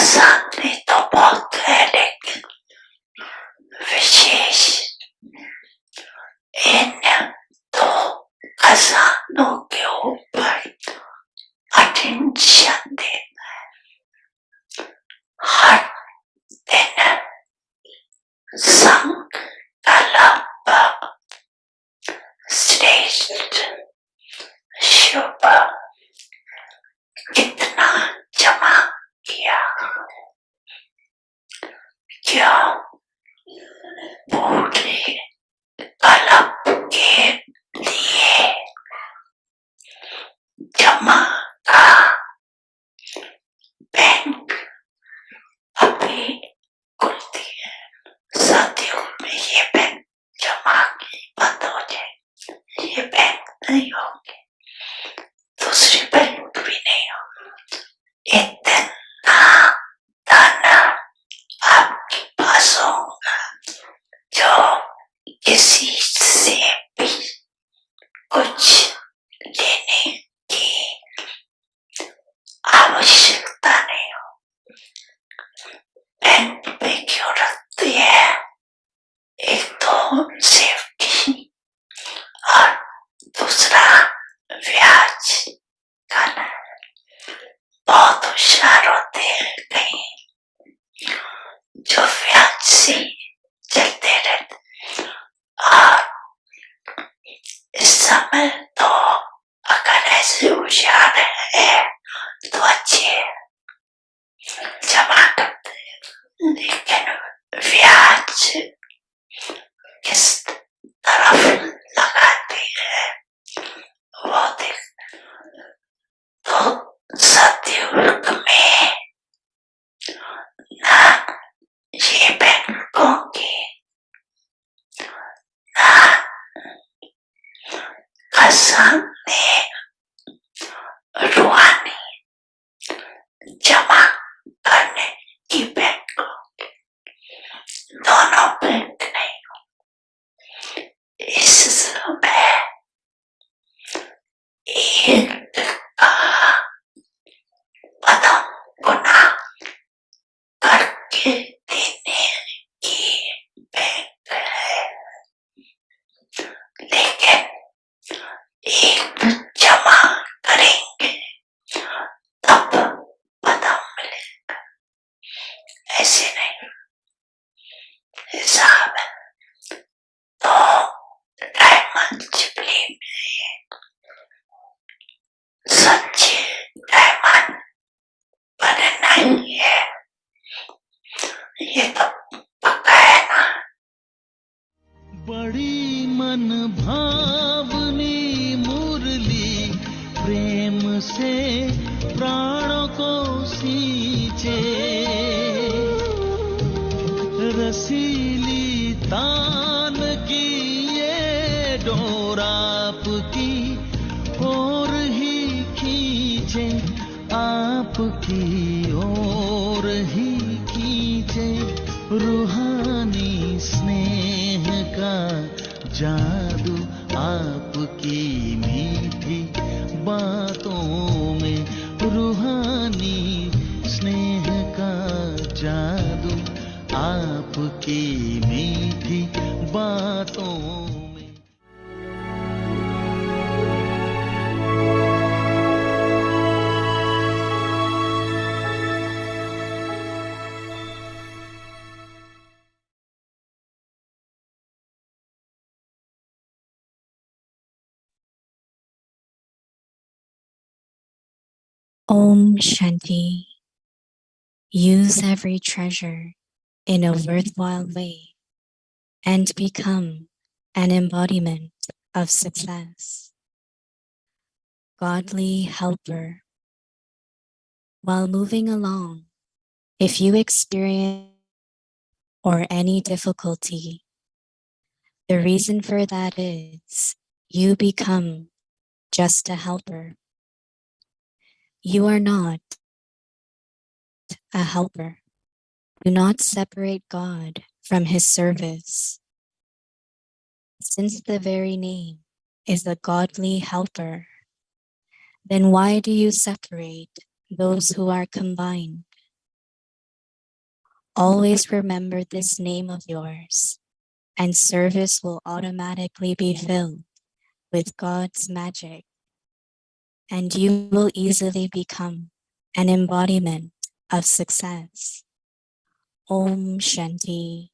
आसानी तो बहुत है, लेकिन विशेष इन दो खजानों के ऊपर अटेंशन देना है। हर दिन संकल्प श्रेष्ठ शुभ कितना जमा किया, क्यों पूरे कल्प के लिए जमा का बैंक अभी खुलती है। सतयुग में ये बैंक जमा की बंद हो जाए, ये बैंक नहीं होंगे, दूसरी बैंक भी नहीं होगी। इतना धन आपके पास होगा जो किसी से भी कुछ लेने की आवश्यकता नहीं हो। बैंक में क्यों रखती है? एक तो सेफ्टी और दूसरा ब्याज खाना। बहुत होशियार होते हैं कहीं जो ब्याज से चलते रहते, और इस समय तो अगर ऐसे होशियार है तो अच्छे जमा करते हैं, लेकिन ब्याज किस तरफ लगाते हैं वो देख। तो सतयुग में ना ये बैंकों की ना खजाने रूहानी जमा करने की बैंकों की, दोनों बैंक नहीं। इस समय एक कदम गुना करके देने की बैंक है, लेकिन एक जमा करेंगे तब कदम मिलेगा, ऐसे नहीं हिसाब है। तो डायमंड चिपली में सच्चे डायमंड बनना ही है, ये तो पक्का है ना। बड़ी मन भावनी मुरली प्रेम से प्राणों को सींचे, रसीली तान की ये डोर आपकी ओर ही खींचे, आपकी ओर ही खींचे। रूहानी स्नेह का जादू आपकी मीठी बातों में, रूहानी स्नेह का जादू आपकी मीठी बातों में। Om Shanti. Use every treasure in a worthwhile way and become an embodiment of success. Godly helper. While moving along, if you experience or any difficulty, the reason for that is you become just a helper. You are not a helper. Do not separate God from his service. Since the very name is a godly helper, then why do you separate those who are combined? Always remember this name of yours, and service will automatically be filled with God's magic, and you will easily become an embodiment of success. Om Shanti.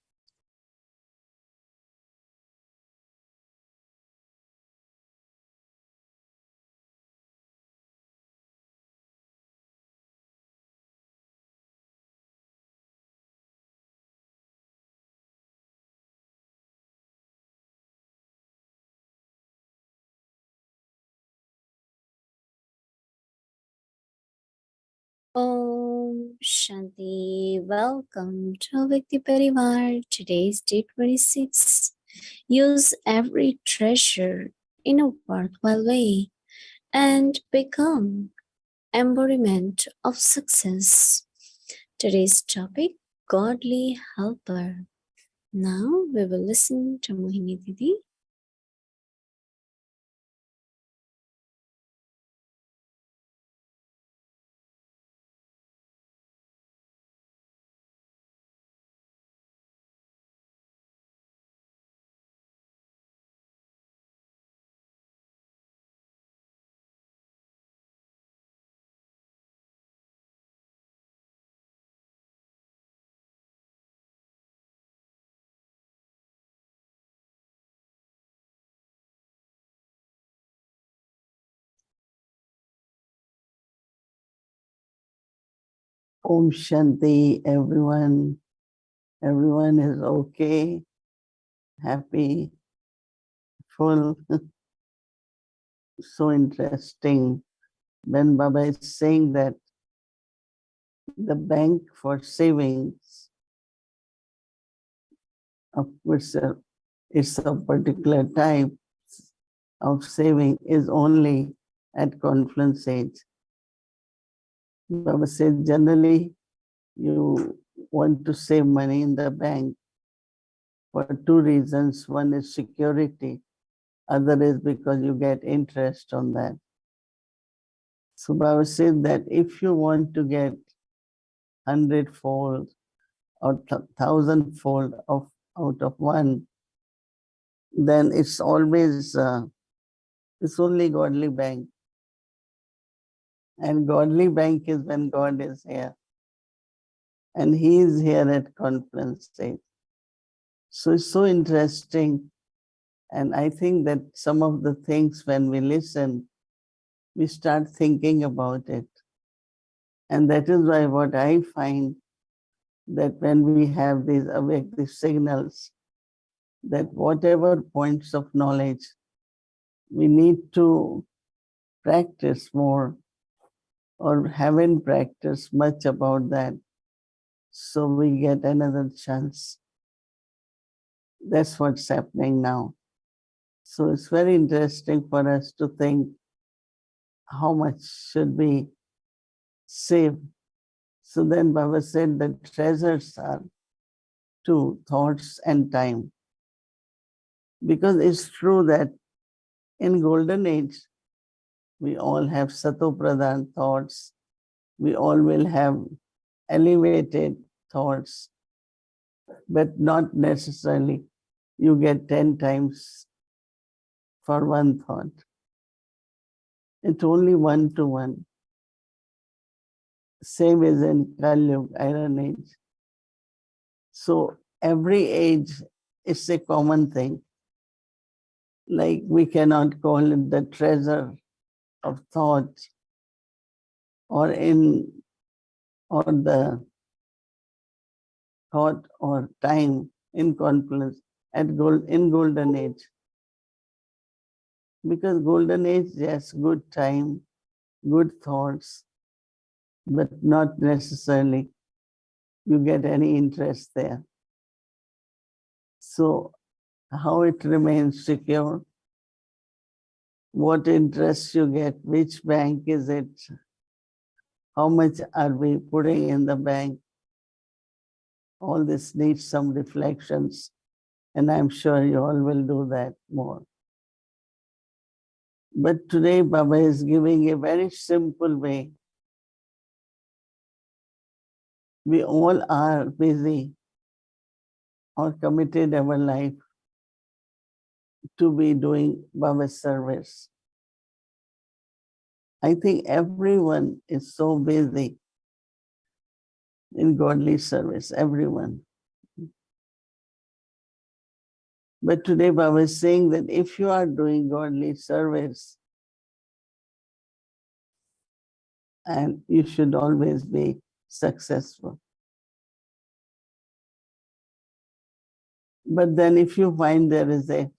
Om Shanti. Welcome to Vikti Parivar. Today's day 26. Use every treasure in a worthwhile way and become embodiment of success. Today's topic, Godly Helper. Now we will listen to Mohini Didi. Om Shanti, everyone. Everyone is okay, happy, full. So interesting. When Baba is saying that the bank for savings, of course, it's a particular type of saving is only at confluence age. Baba said generally you want to save money in the bank for two reasons. One is security, other is because you get interest on that. So Baba said that if you want to get 100-fold or 1,000-fold out of one, then it's always it's only godly bank. And godly bank is when God is here. And He is here at conference stage. So it's so interesting. And I think that some of the things when we listen, we start thinking about it. And that is why what I find that when we have these awake, these signals, that whatever points of knowledge, we need to practice more or haven't practiced much about that. So we get another chance. That's what's happening now. So it's very interesting for us to think how much should we save. So then Baba said the treasures are two, thoughts and time. Because it's true that in golden age, we all have Satopradhan thoughts. We all will have elevated thoughts, but not necessarily you get 10 times for one thought. It's only 1-to-1. Same as in Kali Yuga, Iron Age. So every age is a common thing. Like we cannot call it the treasure of thought or the thought or time in confluence in golden age. Because golden age, yes, good time, good thoughts, but not necessarily you get any interest there. So how it remains secure, what interest you get, which bank is it, how much are we putting in the bank, all this needs some reflections, and I'm sure you all will do that more. But today Baba is giving a very simple way We all are busy or committed our life to be doing Baba's service. I think everyone is so busy in godly service, everyone. But today Baba is saying that if you are doing godly service, and you should always be successful. But then if you find there is a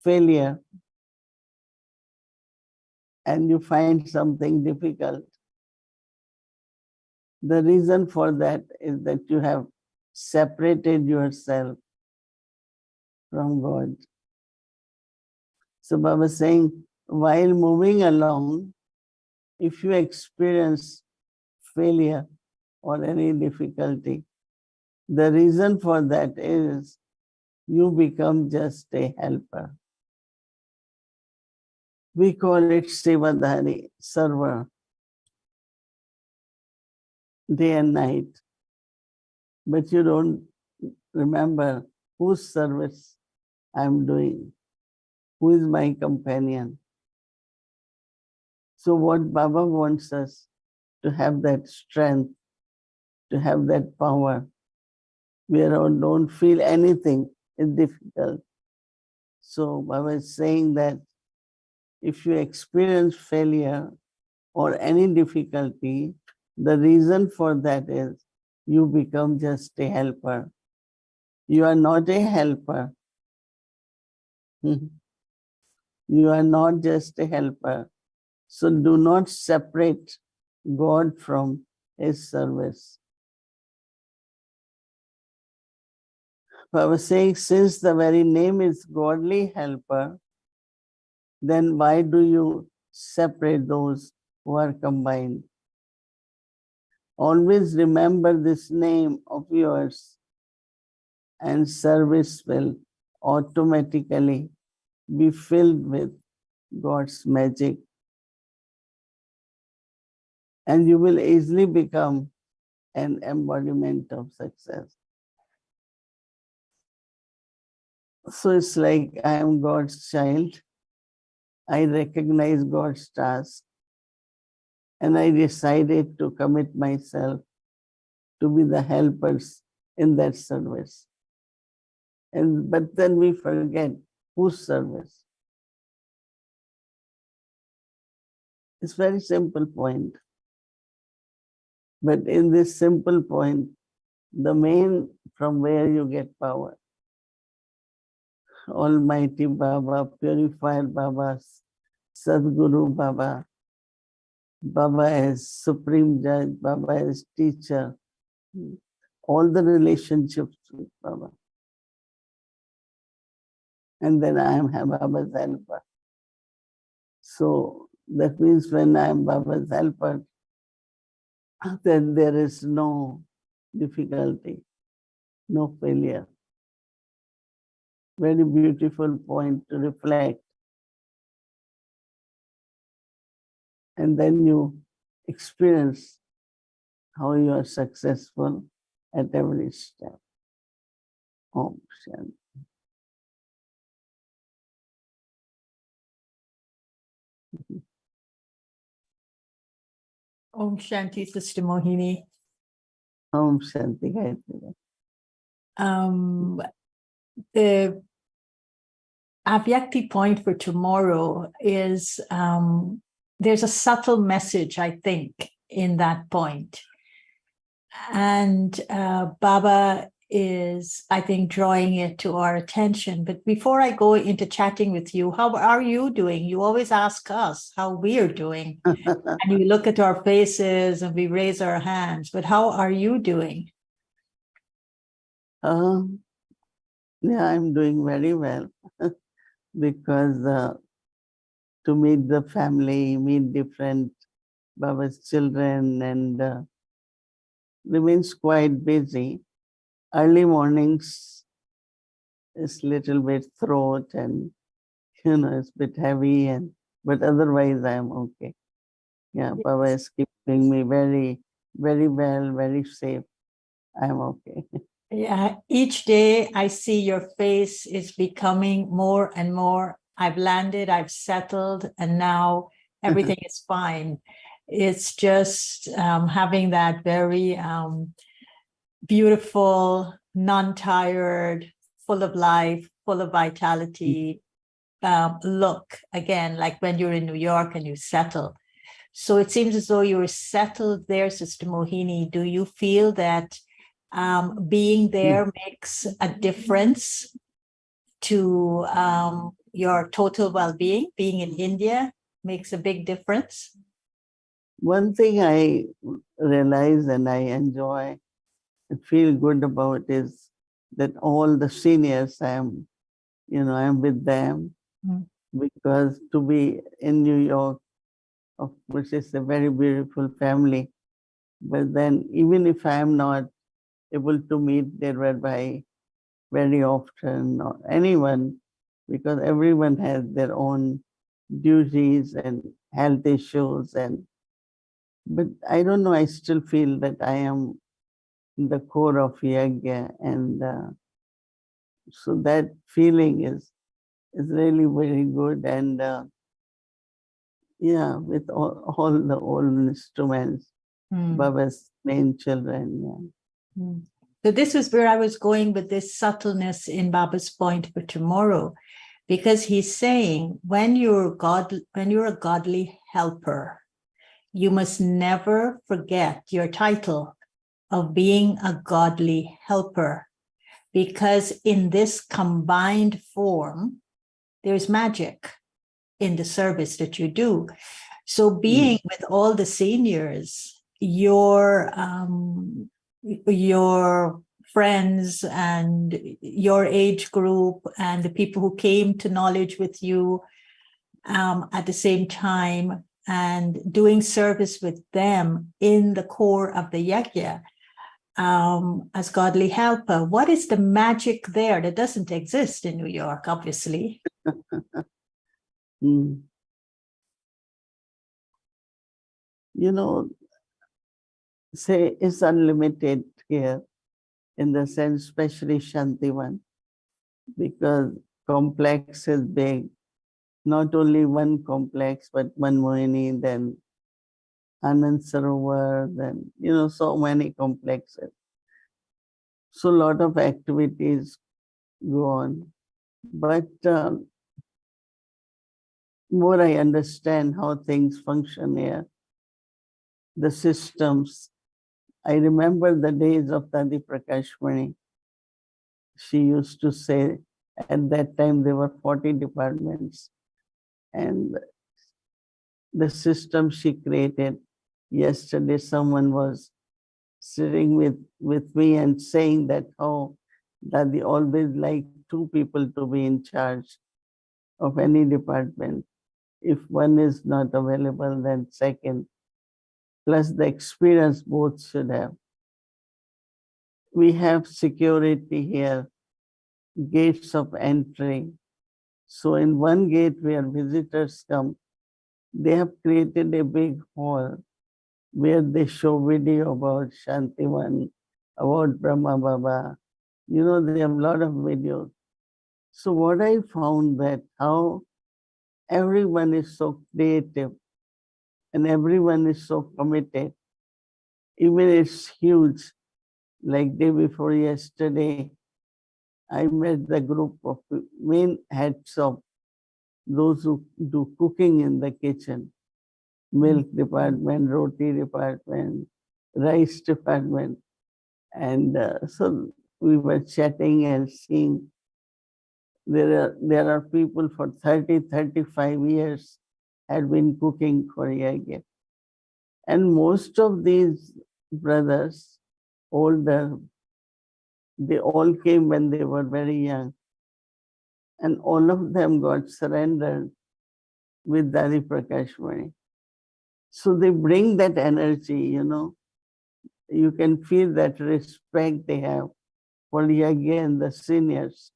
failure and you find something difficult, the reason for that is that you have separated yourself from God. So Baba is saying, while moving along, if you experience failure or any difficulty, the reason for that is you become just a helper. We call it Sevadhari, server, day and night. But you don't remember whose service I'm doing, who is my companion. So what Baba wants us to have that strength, to have that power, where I don't feel anything is difficult. So Baba is saying that if you experience failure or any difficulty, the reason for that is you become just a helper. You are not a helper. You are not just a helper. So do not separate God from His service. I was saying, since the very name is godly helper, then why do you separate those who are combined? Always remember this name of yours, and service will automatically be filled with God's magic. And you will easily become an embodiment of success. So it's like I am God's child. I recognize God's task, and I decided to commit myself to be the helpers in that service. But then we forget whose service. It's a very simple point. But in this simple point, the main from where you get power, Almighty Baba, purified Baba, Sadguru Baba, Baba is Supreme Judge, Baba is teacher, all the relationships with Baba. And then I am Baba's helper. So that means when I am Baba's helper, then there is no difficulty, no failure. Very beautiful point to reflect. And then you experience how you are successful at every step. Om Shanti. Om Shanti, Sister Mohini. Om Shanti Gayatri. The Avyakti point for tomorrow is there's a subtle message, I think, in that point. And Baba is, I think, drawing it to our attention. But before I go into chatting with you, how are you doing? You always ask us how we are doing. And we look at our faces and we raise our hands. But how are you doing? Yeah, I'm doing very well because to meet the family, meet different Baba's children, and remains quite busy. Early mornings is little bit throat and it's a bit heavy, but otherwise I'm okay. Yeah, Baba is keeping me very, very well, very safe. I'm okay. Yeah, each day I see your face is becoming more and more. I've landed, I've settled, and now everything is fine. It's just having that very beautiful, non-tired, full of life, full of vitality look again, like when you're in New York and you settle. So it seems as though you're settled there, Sister Mohini. Do you feel that being there makes a difference to your total well-being? Being in India makes a big difference? One thing I realize and I enjoy and feel good about is that all the seniors I'm with them, because to be in New York, of course, it's a very beautiful family. But then even if I'm not able to meet their rabbi very often or anyone, because everyone has their own duties and health issues, but I don't know, I still feel that I am the core of Yagya, and so that feeling is really very good. And yeah, with all the old instruments, Baba's main children. Yeah. So this is where I was going with this subtleness in Baba's point for tomorrow, because he's saying when you're a godly helper, you must never forget your title of being a godly helper, because in this combined form, there's magic in the service that you do. So being with all the seniors, your friends and your age group and the people who came to knowledge with you at the same time, and doing service with them in the core of the yajna as godly helper. What is the magic there that doesn't exist in New York, obviously? You know, say it's unlimited here in the sense, especially Shantivan, because complex is big. Not only one complex, but Mohini, then Anand Sarovar, then, so many complexes. So a lot of activities go on. But more I understand how things function here, the systems. I remember the days of Tadi Prakashmani. She used to say at that time there were 40 departments, and the system she created. Yesterday someone was sitting with me and saying that, oh, that they always like two people to be in charge of any department. If one is not available, then second, plus the experience both should have. We have security here, gates of entry. So in one gate where visitors come, they have created a big hall where they show video about Shantivan, about Brahma Baba. They have a lot of videos. So what I found that how everyone is so creative and everyone is so committed. Even it's huge. Like day before yesterday, I met the group of main heads of those who do cooking in the kitchen, milk department, roti department, rice department. And so we were chatting and seeing there are people for 30, 35 years had been cooking for Yagya. And most of these brothers, older, they all came when they were very young. And all of them got surrendered with Dadi Prakashmani. So they bring that energy, You can feel that respect they have for Yagya and the seniors.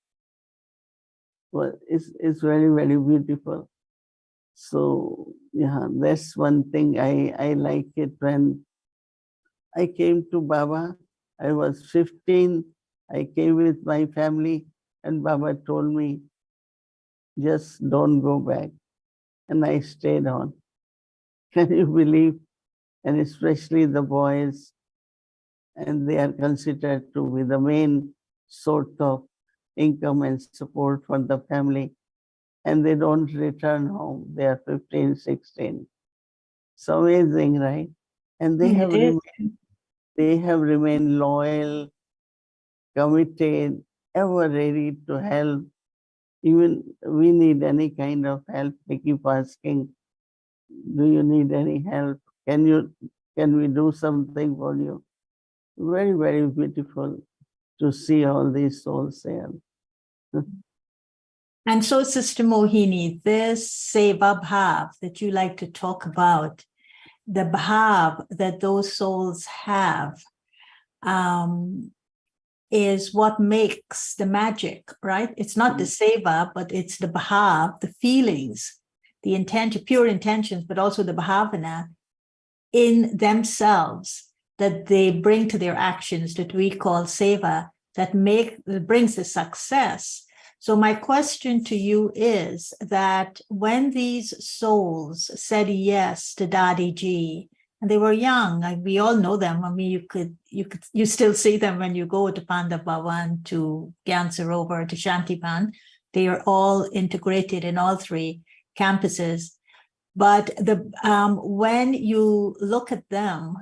Well, it's very, very beautiful. So yeah, that's one thing I like it when I came to Baba. I was 15. I came with my family, and Baba told me, just don't go back. And I stayed on. Can you believe? And especially the boys, and they are considered to be the main source of income and support for the family. And they don't return home. They are 15, 16. So amazing, right? And they have It is. remained loyal, committed, ever ready to help. Even we need any kind of help, they keep asking, do you need any help? Can we do something for you? Very, very beautiful to see all these souls there. And so, Sister Mohini, this Seva Bhav that you like to talk about, the Bhav that those souls have, is what makes the magic, right? It's not the Seva, but it's the Bhav, the feelings, the intention, pure intentions, but also the Bhavana in themselves that they bring to their actions that we call Seva, that brings the success. So my question to you is that when these souls said yes to Dadi Ji, and they were young, like we all know them. I mean, you still see them when you go to Panda Bhavan, to Gyan Sarovar, to Shantiban. They are all integrated in all three campuses. But when you look at them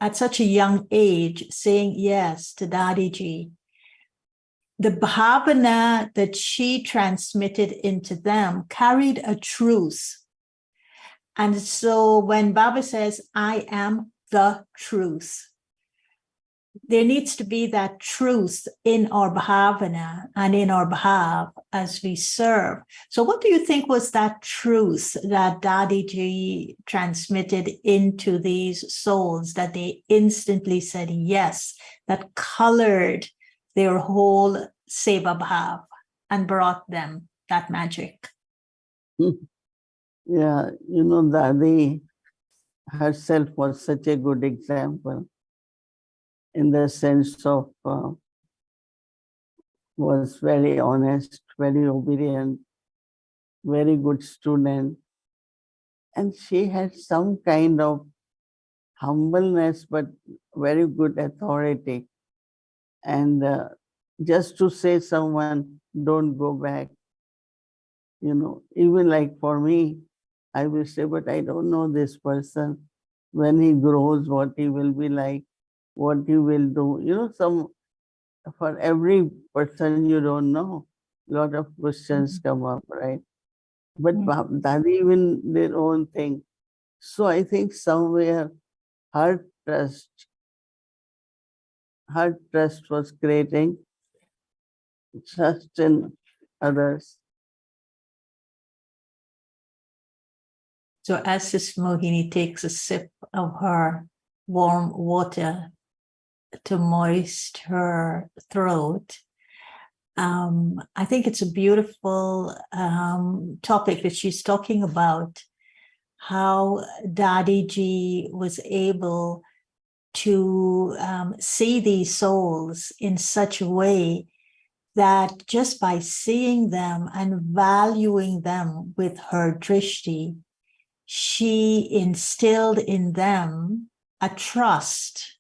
at such a young age, saying yes to Dadi Ji, the bhavana that she transmitted into them carried a truth. And so when Baba says, I am the truth, there needs to be that truth in our bhavana and in our bhav as we serve. So what do you think was that truth that Dadi Ji transmitted into these souls that they instantly said yes, that colored their whole seva bhav and brought them that magic? Yeah, Dadi herself was such a good example in the sense of was very honest, very obedient, very good student. And she had some kind of humbleness, but very good authority. And just to say someone, don't go back, even like for me, I will say, but I don't know this person. When he grows, what he will be like, what he will do. For every person you don't know, a lot of questions come up, right? But Dadi even their own thing. So I think somewhere her trust was creating trust in others. So as Sister Mohini takes a sip of her warm water to moist her throat, I think it's a beautiful topic that she's talking about, how Dadi Ji was able to see these souls in such a way that just by seeing them and valuing them with her drishti, she instilled in them a trust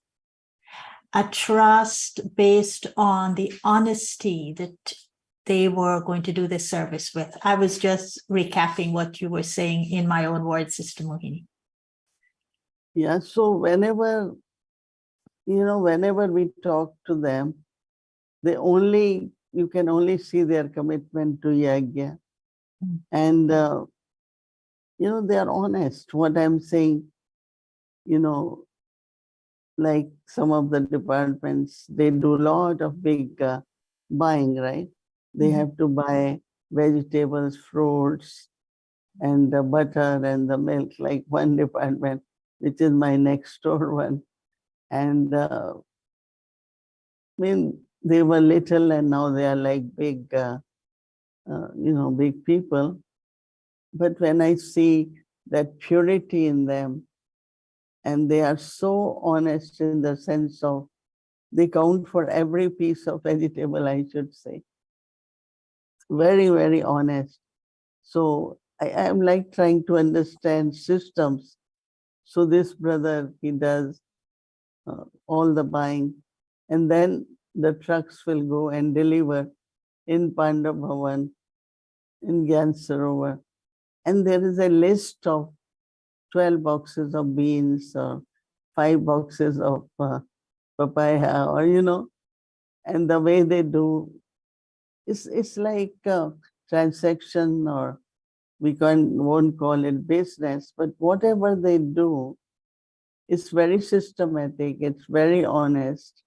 based on the honesty that they were going to do this service with. I was just recapping what you were saying in my own words, Sister Mohini. Yeah, so whenever we talk to them, you can only see their commitment to yajna. And, they are honest. What I'm saying, like some of the departments, they do a lot of big buying, right? They have to buy vegetables, fruits, and the butter and the milk, like one department, which is my next door one. And they were little and now they are like big, big people. But when I see that purity in them, and they are so honest in the sense of They count for every piece of vegetable, I should say. Very, very honest. So I am like trying to understand systems. So this brother, he does all the buying, and then the trucks will go and deliver in Pandav Bhavan, in Gyan Sarovar. And there is a list of 12 boxes of beans or 5 boxes of papaya, or and the way they do, it's like a transaction, or won't call it business, but whatever they do, it's very systematic, it's very honest.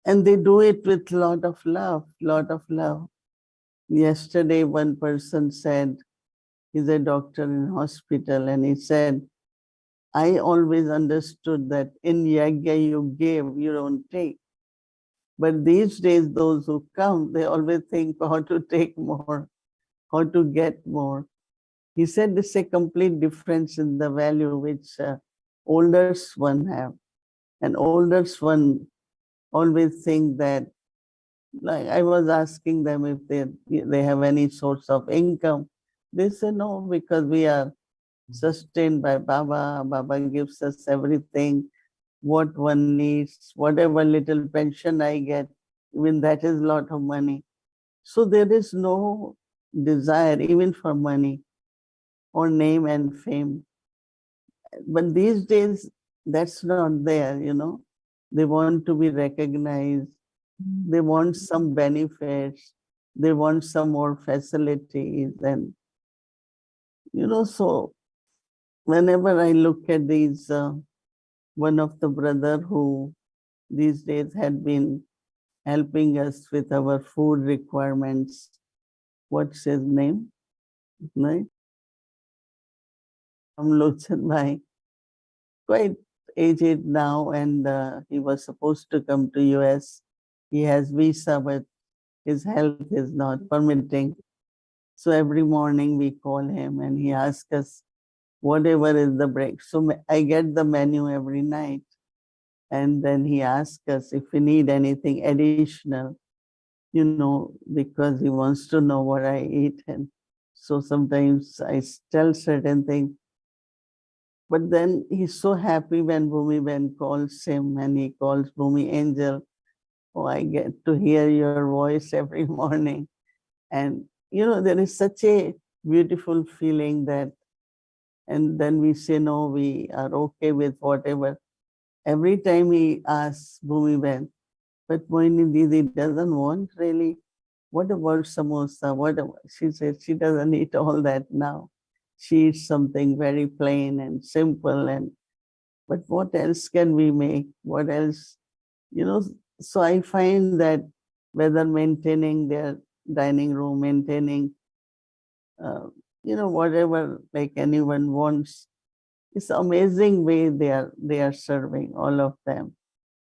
And they do it with lot of love, lot of love. Yesterday, one person said, he's a doctor in hospital, and he said, I always understood that in yagya you give, you don't take. But these days, those who come, they always think how to take more, how to get more. He said there's a complete difference in the value which older one have. And older one always think that, like I was asking them if they have any source of income. They say no, because we are sustained by Baba. Baba gives us everything, what one needs, whatever little pension I get, even that is a lot of money. So there is no desire even for money or name and fame. But these days, that's not there, They want to be recognized. They want some benefits. They want some more facilities. And, so whenever I look at these, one of the brother who these days had been helping us with our food requirements. What's his name? Right? Lochan Bhai, quite aged now, and he was supposed to come to US. He has visa, but his health is not permitting. So every morning we call him and he asks us whatever is the break. So I get the menu every night, and then he asks us if we need anything additional, because he wants to know what I eat. And so sometimes I tell certain things. But then he's so happy when Bhumi Ben calls him, and he calls Bhumi Angel. Oh, I get to hear your voice every morning. And, there is such a beautiful feeling that, and then we say, no, we are okay with whatever. Every time he asks Bhumi Ben, but Mohini Didi doesn't want really. What about samosa? She says she doesn't eat all that now. She eats something very plain and simple. But what else can we make? What else? So I find that whether maintaining their dining room, maintaining, whatever like anyone wants, it's amazing way they are serving all of them.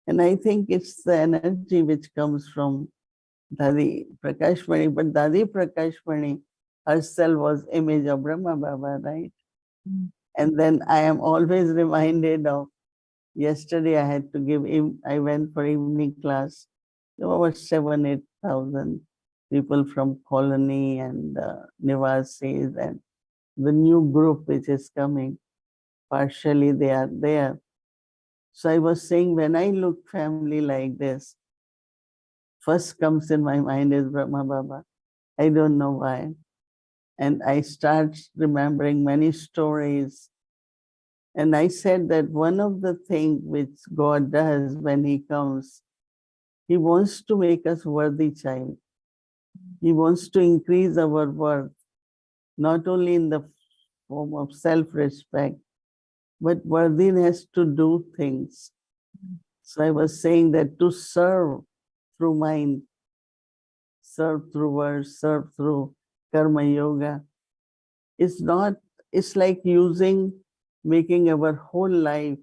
And I think it's the energy which comes from Dadi Prakashmani, but Dadi Prakashmani herself was image of Brahma Baba, right? And then I am always reminded of yesterday I had to I went for evening class. There were 7,000-8,000 people from colony and Nivasis and the new group which is coming. Partially they are there. So I was saying, when I look family like this, first comes in my mind is Brahma Baba. I don't know why. And I start remembering many stories. And I said that one of the things which God does when He comes, He wants to make us worthy child. He wants to increase our worth, not only in the form of self-respect, but worthiness to do things. So I was saying that to serve through mind, serve through words, serve through karma yoga, it's like making our whole life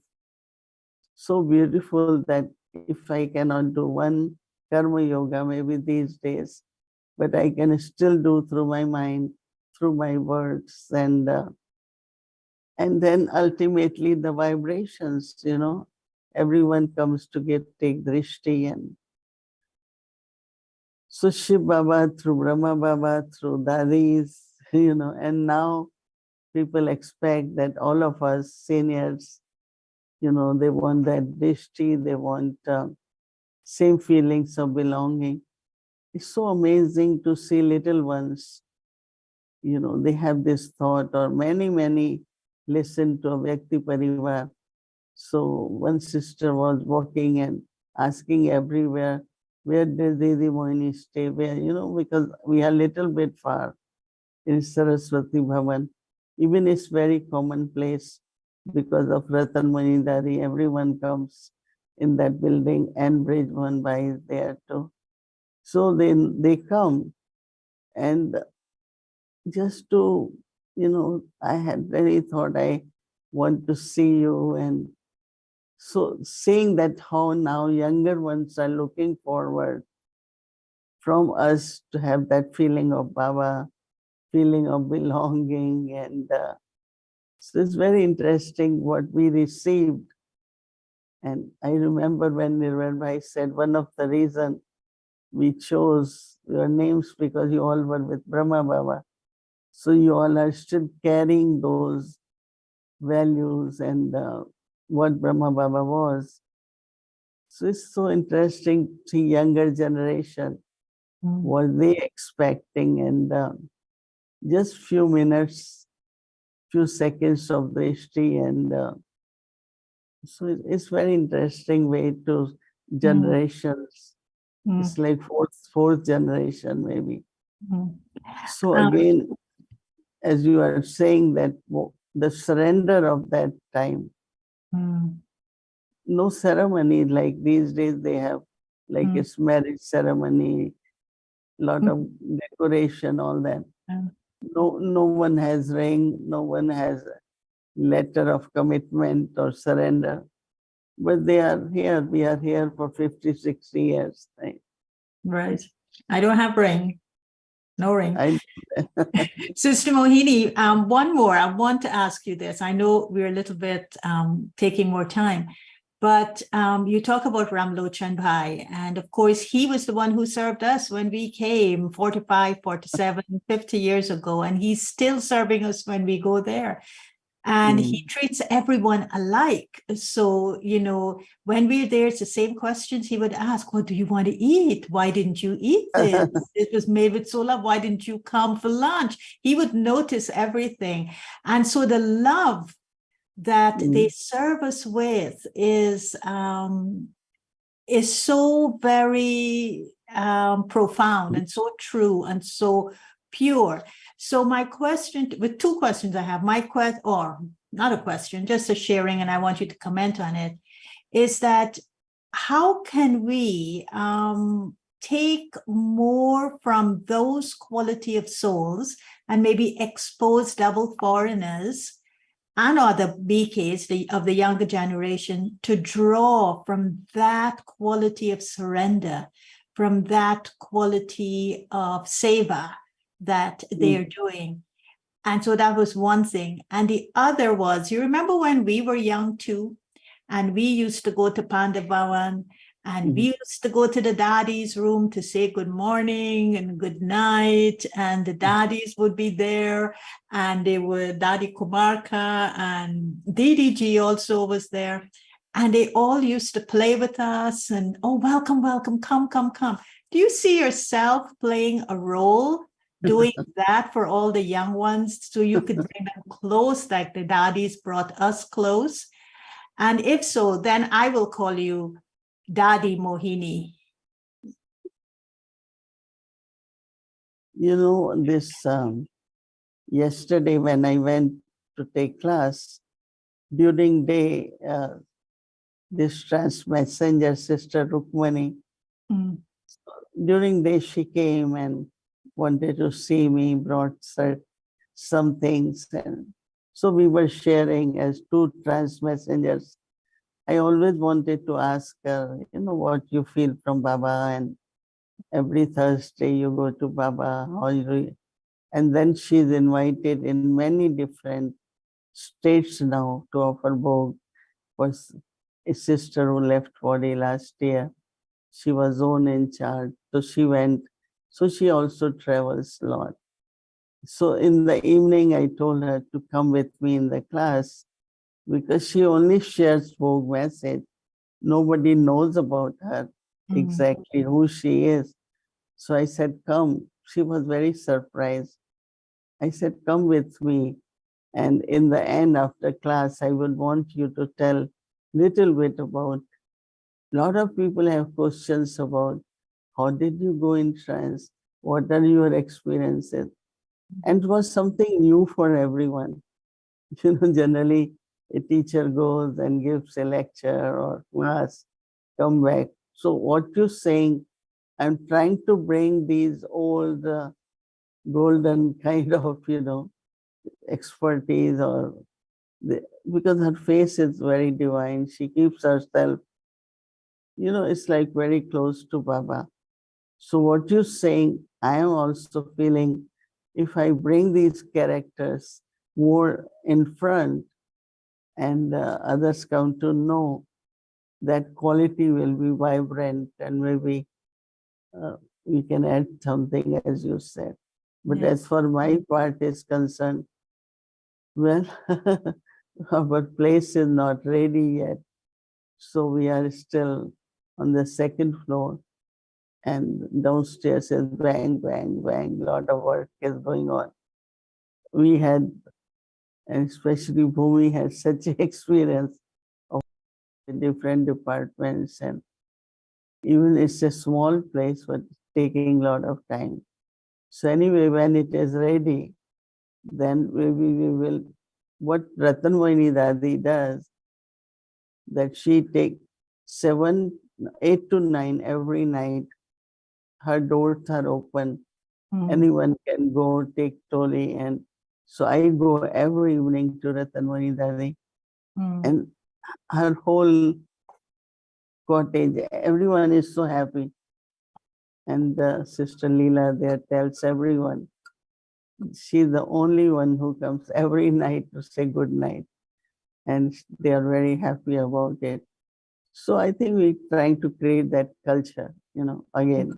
so beautiful that if I cannot do one karma yoga maybe these days, but I can still do through my mind, through my words, and then ultimately the vibrations, everyone comes to take drishti. And so Shiv Baba through Brahma Baba, through Dadis, and now people expect that all of us seniors, they want that drishti, they want same feelings of belonging. It's so amazing to see little ones, they have this thought, or many listen to a Vyakti Parivar. So one sister was walking and asking everywhere, where did Didi Mohini stay? Where, because we are a little bit far in Saraswati Bhavan. Even it's very common place because of Ratan Manidari. Everyone comes in that building, and Bridgeman Bhai is there too. So then they come, and just to, I had really thought I want to see you. And so seeing that how now younger ones are looking forward from us to have that feeling of Baba, feeling of belonging. And so it's very interesting what we received. And I remember when Nirvan Bhai said one of the reasons we chose your names because you all were with Brahma Baba. So you all are still carrying those values and what Brahma Baba was. So it's so interesting to see younger generation, what they expecting, and just few minutes, few seconds of drishti, and so it's very interesting way to generations. It's like fourth generation maybe. So again, as you are saying that the surrender of that time, no ceremony like these days they have, like it's marriage ceremony, lot of decoration, all that. No one has ring, no one has letter of commitment or surrender, but they are here. We are here for 50, 60 years. Right. I don't have ring. No ring. I, Sister Mohini, one more. I want to ask you this. I know we're a little bit taking more time, but you talk about Ramlochan Bhai, and of course, he was the one who served us when we came 45, 47, 50 years ago, and he's still serving us when we go there. And he treats everyone alike. So, when we're there, it's the same questions he would ask. What do you want to eat? Why didn't you eat this? It was made with so love. Why didn't you come for lunch? He would notice everything. And so the love that they serve us with is so very profound and so true and so pure. So my question, with two questions I have, or not a question, just a sharing, and I want you to comment on it, is that how can we take more from those quality of souls and maybe expose double foreigners and other BKs of the younger generation to draw from that quality of surrender, from that quality of seva that they're doing. And so that was one thing. And the other was, you remember when we were young too, and we used to go to Pandavavan, and we used to go to the daddy's room to say good morning and good night, and the daddies would be there, and they were Daddy Kumarka, and Didi Ji also was there, and they all used to play with us, and welcome, come. Do you see yourself playing a role doing that for all the young ones, so you could bring them close like the daddies brought us close? And if so, then I will call you Daddy Mohini. This yesterday when I went to take class, during day, this trans messenger sister Rukmani, during day she came and wanted to see me, brought some things, and so we were sharing as two trans messengers. I always wanted to ask her, what you feel from Baba, and every Thursday you go to Baba, and then she's invited in many different states now to offer bhog. a sister who left body last year. She was zone in charge, so she went. So she also travels a lot. So in the evening, I told her to come with me in the class because she only shares Vogue message. Nobody knows about her exactly who she is. So I said, come. She was very surprised. I said, come with me. And in the end, after class, I would want you to tell little bit about. A lot of people have questions about how did you go in trance? What are your experiences? And it was something new for everyone. Generally a teacher goes and gives a lecture or class, come back. So what you're saying, I'm trying to bring these old golden kind of, expertise or because her face is very divine. She keeps herself, it's like very close to Baba. So what you're saying, I am also feeling if I bring these characters more in front and others come to know, that quality will be vibrant and maybe we can add something as you said. But as for my part is concerned, well, our place is not ready yet. So we are still on the second floor and downstairs is bang, bang, bang, lot of work is going on. We had, and especially Bhumi had such an experience of different departments and even it's a small place but taking a lot of time. So anyway, when it is ready, then maybe we will, what Ratan Mohini Dadi does, that she takes 7, 8 to 9 every night. Her doors are open. Anyone can go take Toli. And so I go every evening to Ratan Mohini Dadi. And her whole cottage, everyone is so happy. And Sister Leela there tells everyone, she's the only one who comes every night to say good night. And they are very happy about it. So I think we're trying to create that culture, again.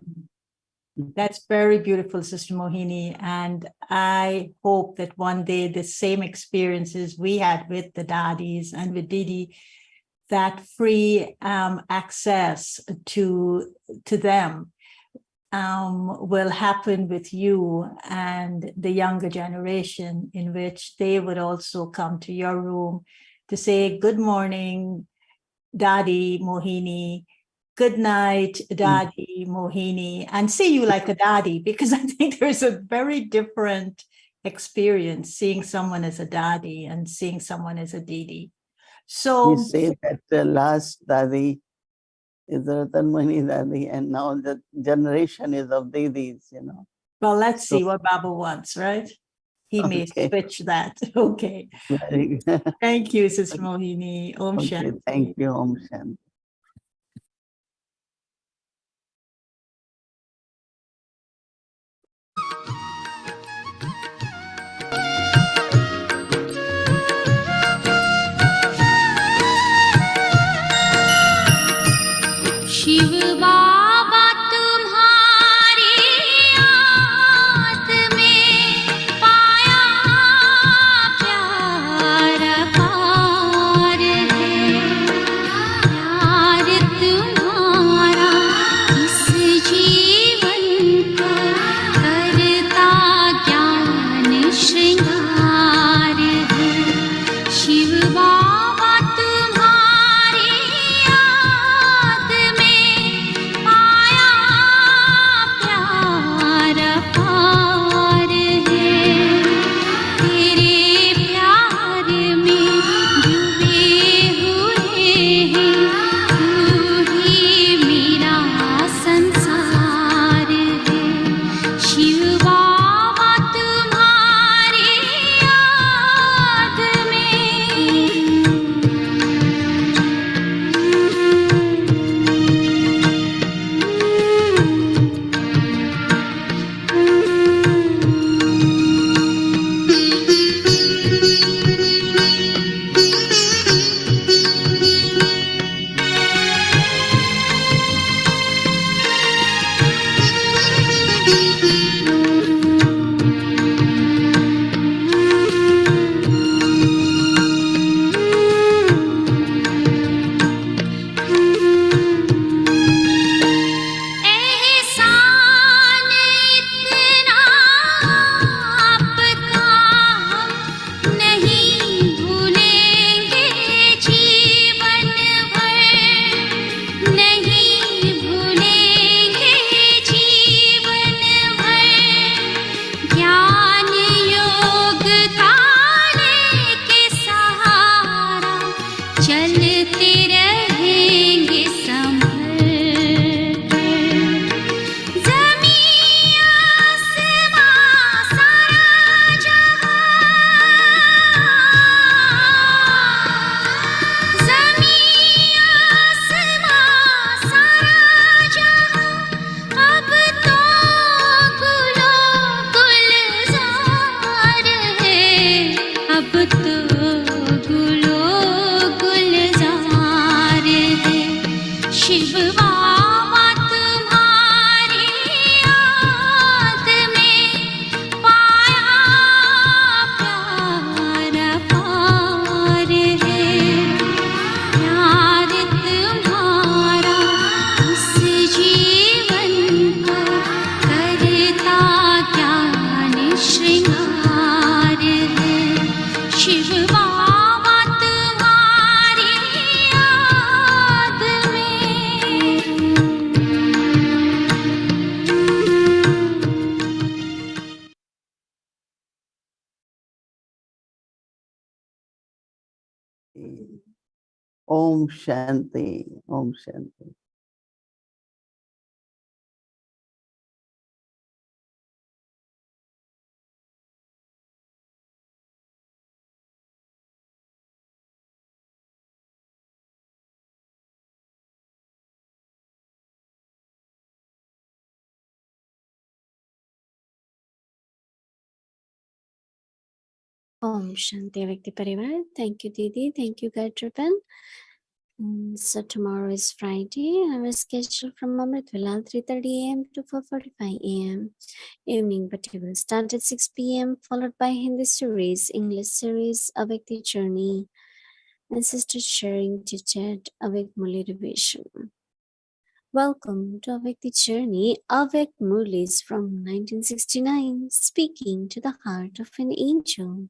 That's very beautiful, Sister Mohini. And I hope that one day the same experiences we had with the Dadis and with Didi, that free access to them will happen with you and the younger generation, in which they would also come to your room to say, good morning, Dadi Mohini, good night, Dadi Mohini, and see you like a Dadi, because I think there's a very different experience seeing someone as a Dadi and seeing someone as a Didi. So we say that the last Dadi is Ratan Mohini Dadi, and now the generation is of Didis, Well, let's see what Baba wants, right? He may switch that. Okay. Very good. Thank you, Sister Mohini. Om Shanti. Thank you, Om Shanti. Shiv बाबा तुम्हारी याद में पाया प्यार पार है, प्यार तुम्हारा इस जीवन का करता ज्ञान श्रृंगार है। शिव बाबा तुम्हारी याद में शिव बाबा तुम्हारी याद में पाया प्यार पार है। प्यार तुम्हारा इस जीवन को करता ज्ञान श्रृंगार है। शिव बाबा तुम्हारी याद में। Om Shanti, Om Shanti. Om Shanti Vikti Parivar. Thank you, Didi. Thank you, Gayatri. So tomorrow is Friday. I was scheduled from Amritvilla 3:30 a.m. to 4:45 a.m. evening, but we will start at 6 p.m. followed by Hindi series, English series, Awake the Journey, and sisters sharing to chat Awake Murli Revision. Welcome to Awake the Journey. Awake Murlis from 1969, speaking to the heart of an angel.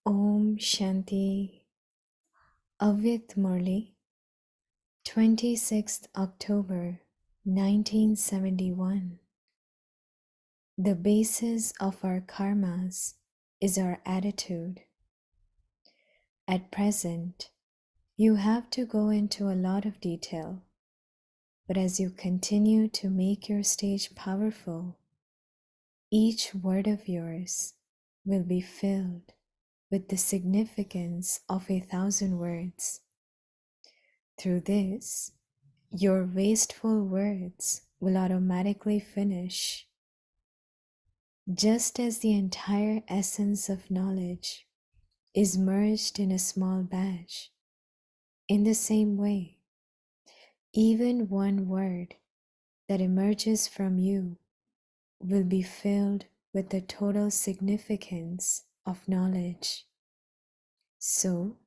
Om Shanti. Avyakt Murli, 26th October 1971. The basis of our karmas is our attitude. At present, you have to go into a lot of detail, but as you continue to make your stage powerful, each word of yours will be filled with the significance of 1,000 words. Through this, your wasteful words will automatically finish. Just as the entire essence of knowledge is merged in a small batch, in the same way, even one word that emerges from you will be filled with the total significance of knowledge. So,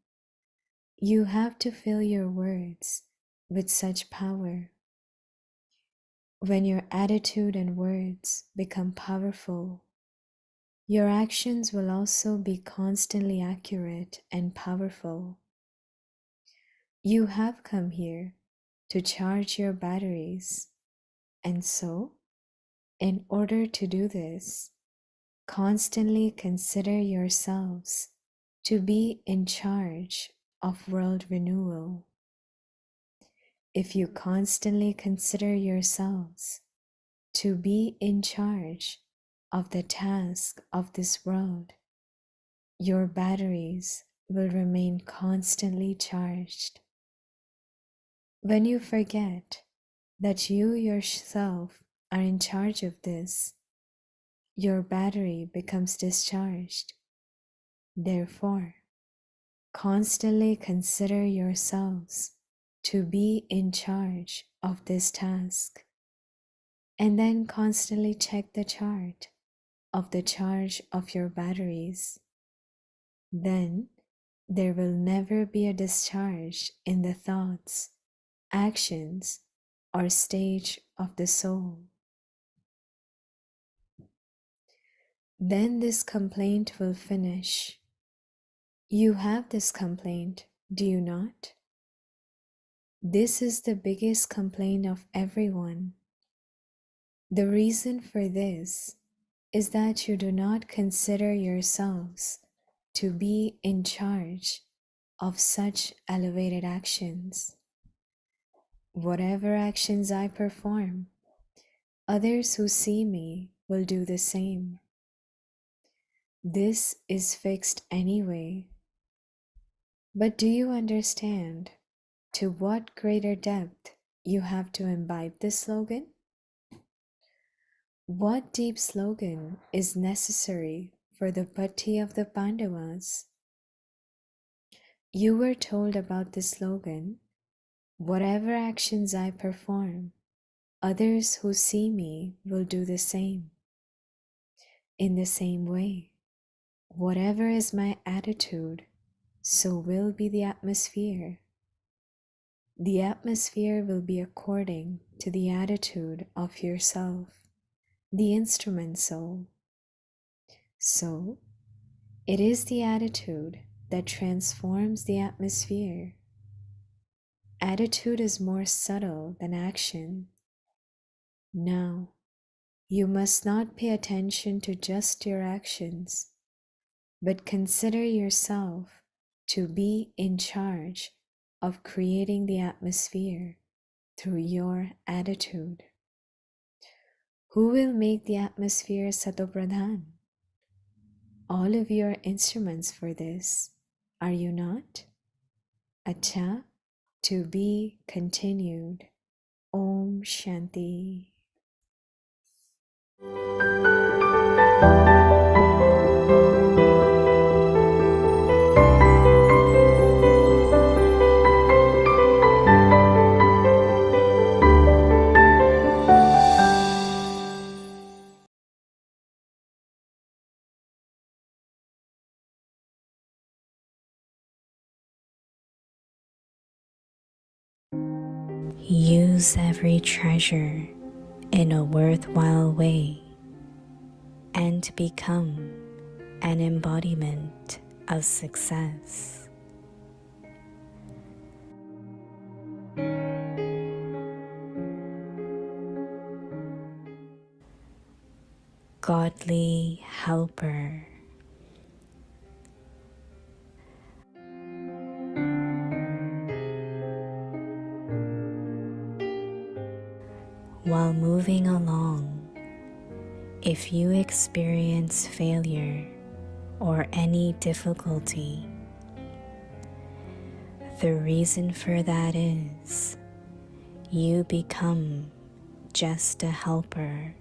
you have to fill your words with such power. When your attitude and words become powerful, your actions will also be constantly accurate and powerful. You have come here to charge your batteries, and so, in order to do this, constantly consider yourselves to be in charge of world renewal. If you constantly consider yourselves to be in charge of the task of this world, your batteries will remain constantly charged. When you forget that you yourself are in charge of this, your battery becomes discharged. Therefore, constantly consider yourselves to be in charge of this task, and then constantly check the chart of the charge of your batteries. Then there will never be a discharge in the thoughts, actions, or stage of the soul. Then this complaint will finish. You have this complaint, do you not? This is the biggest complaint of everyone. The reason for this is that you do not consider yourselves to be in charge of such elevated actions. Whatever actions I perform, others who see me will do the same. This is fixed anyway. But do you understand to what greater depth you have to imbibe this slogan? What deep slogan is necessary for the Patti of the Pandavas? You were told about this slogan: whatever actions I perform, others who see me will do the same. In the same way, whatever is my attitude, so will be the atmosphere. The atmosphere will be according to the attitude of yourself, the instrument soul. So, it is the attitude that transforms the atmosphere. Attitude is more subtle than action. Now, you must not pay attention to just your actions, but consider yourself to be in charge of creating the atmosphere through your attitude. Who will make the atmosphere Satopradhan? All of you are instruments for this, are you not? Acha, to be continued. Om Shanti. Use every treasure in a worthwhile way and become an embodiment of success. Godly helper. While moving along, if you experience failure or any difficulty, the reason for that is you become just a helper.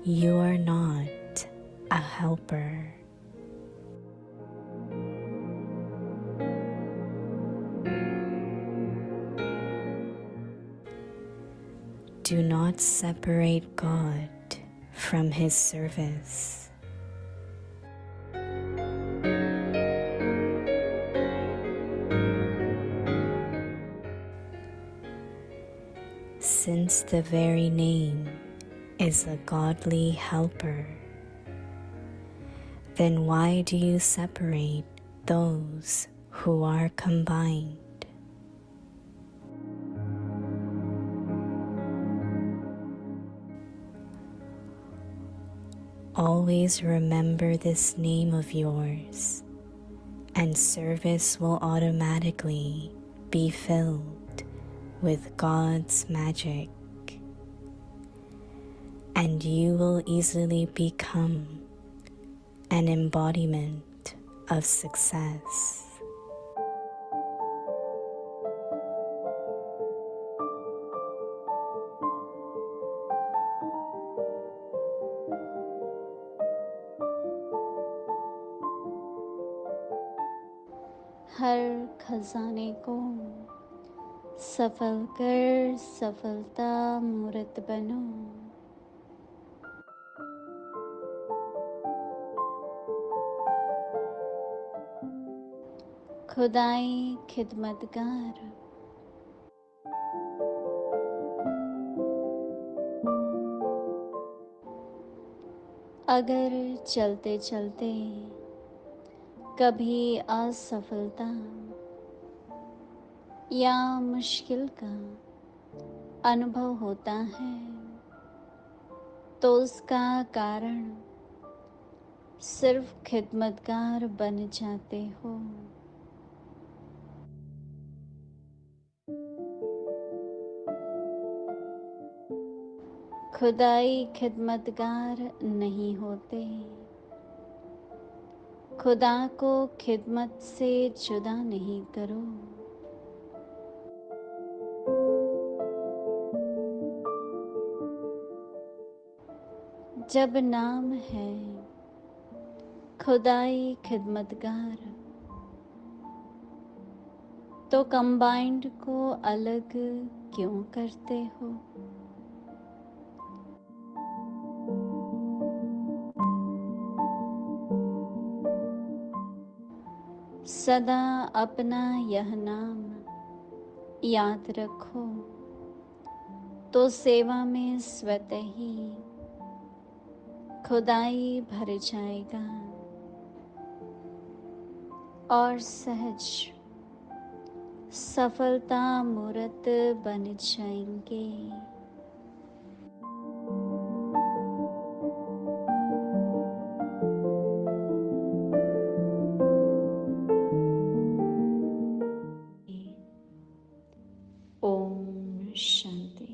You are not a helper. Do not separate God from His service. Since the very name is a godly helper, then why do you separate those who are combined? Always remember this name of yours, and service will automatically be filled with God's magic, and you will easily become an embodiment of success. हर खजाने को सफल कर सफलता मूर्त बनो। खुदाई खिदमतगार। अगर चलते चलते कभी असफलता या मुश्किल का अनुभव होता है, तो उसका कारण सिर्फ खिदमतगार बन जाते हो। खुदाई खिदमतगार नहीं होते, खुदा को खिदमत से जुदा नहीं करो। जब नाम है खुदाई खिदमतगार, तो कंबाइंड को अलग क्यों करते हो? सदा अपना यह नाम याद रखो, तो सेवा में स्वतः ही खुदाई भर जाएगा और सहज सफलता मूर्त बन जाएंगे। ओम शांति।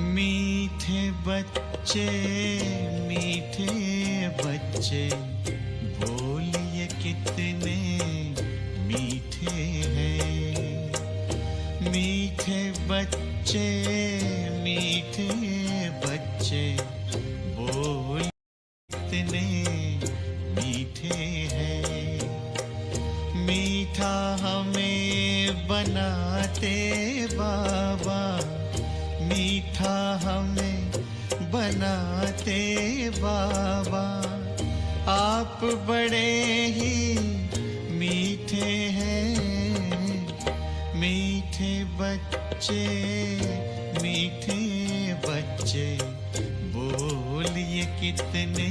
मीठे बच्चे बोलिए कितने मीठे हैं। मीठे बच्चे बोलिए कितने मीठे हैं। मीठा हमें बनाते बाबा, मीठा हमें बनाते बाबा। आप बड़े ही मीठे हैं। मीठे बच्चे बोलिए कितने